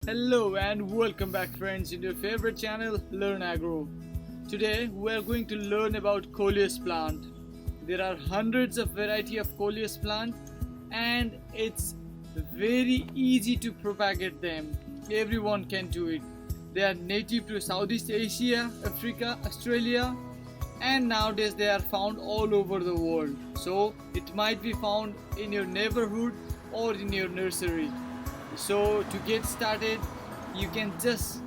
Hello and welcome back friends in your favorite channel Learn Agro. Today we are going to learn about coleus plant. There are hundreds of variety of coleus plant and it's very easy to propagate them. Everyone can do it. They are native to Southeast Asia, Africa, Australia, and nowadays they are found all over the world. So it might be found in your neighborhood or in your nursery. So to get started, you can just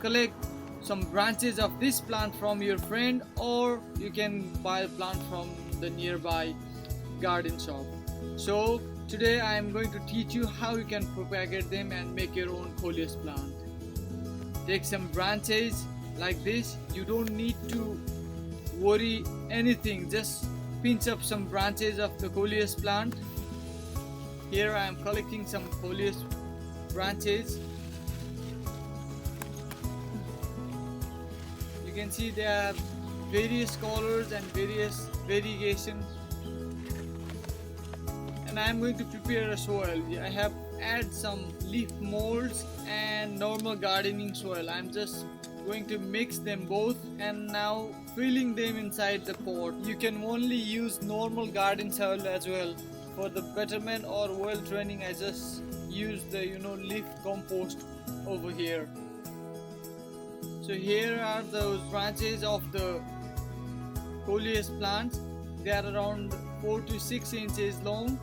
collect some branches of this plant from your friend, or you can buy a plant from the nearby garden shop. So today I am going to teach you how you can propagate them and make your own coleus plant. Take some branches like this. You don't need to worry anything, just pinch up some branches of the coleus plant. Here I am collecting some coleus branches. You can see there are various colors and various variations. And I am going to prepare a soil. I have add some leaf molds and normal gardening soil. I am just going to mix them both and now filling them inside the pot. You can only use normal garden soil as well. For the betterment or well training, I just use the leaf compost over here. So here are those branches of the coleus plant. They are around 4 to 6 inches long.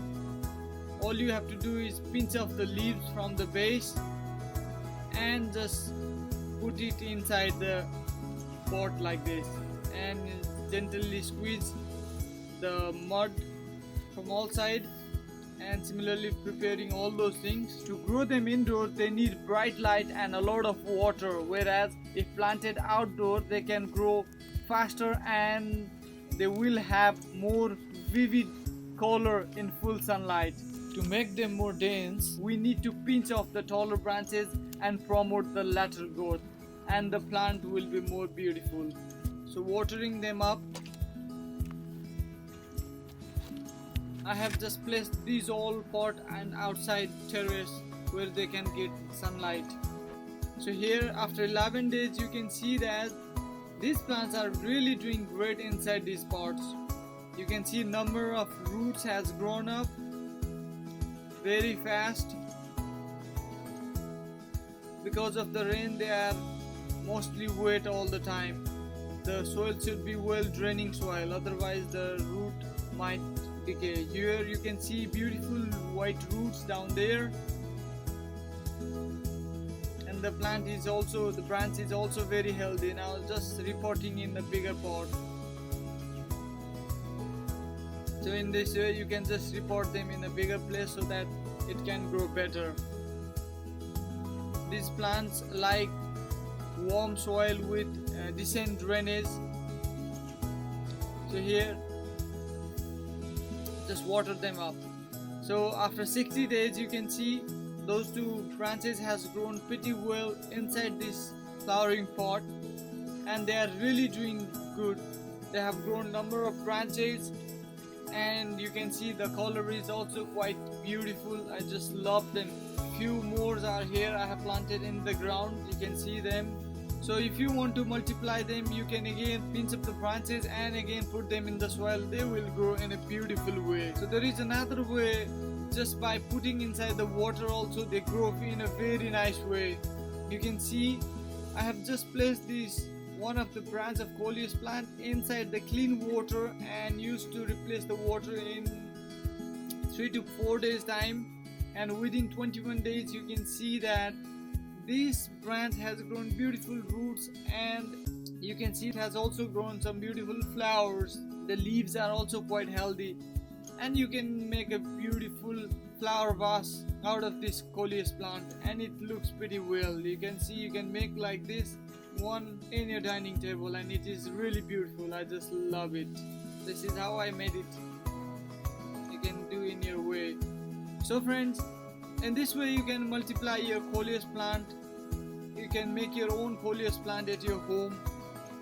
All you have to do is pinch off the leaves from the base and just put it inside the pot like this, and gently squeeze the mud from all sides, and similarly preparing all those things. To grow them indoors, they need bright light and a lot of water, whereas if planted outdoor, they can grow faster and they will have more vivid color in full sunlight. To make them more dense, we need to pinch off the taller branches and promote the lateral growth, and the plant will be more beautiful. So watering them up, I have just placed these all pot and outside terrace where they can get sunlight. So here after 11 days you can see that these plants are really doing great inside these pots. You can see number of roots has grown up very fast. Because of the rain, they are mostly wet all the time. The soil should be well draining soil, otherwise the root might decay. Here you can see beautiful white roots down there, and the plant is also, the branch is also very healthy. Now just repotting in a bigger pot. So in this way you can just repot them in a bigger place so that it can grow better. These plants like warm soil with decent drainage. So here just water them up. So after 60 days you can see those two branches has grown pretty well inside this flowering pot, and they are really doing good. They have grown number of branches, and you can see the color is also quite beautiful. I just love them. Few more are here. I have planted in the ground. You can see them. So if you want to multiply them, you can again pinch up the branches and again put them in the soil. They will grow in a beautiful way. So there is another way, just by putting inside the water also they grow in a very nice way. You can see I have just placed this one of the branch of coleus plant inside the clean water and used to replace the water in 3 to 4 days time, and within 21 days you can see that this branch has grown beautiful roots, and you can see it has also grown some beautiful flowers. The leaves are also quite healthy, and you can make a beautiful flower vase out of this coleus plant, and it looks pretty well. You can see you can make like this one in your dining table, and it is really beautiful. I just love it. This is how I made it. You can do in your way. So friends, in this way you can multiply your coleus plant. You can make your own coleus plant at your home.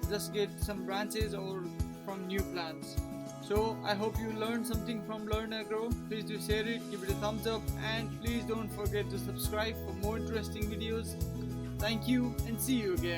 Just get some branches or from new plants. So I hope you learned something from Learn and Grow. Please do share it, give it a thumbs up, and please don't forget to subscribe for more interesting videos. Thank you and see you again.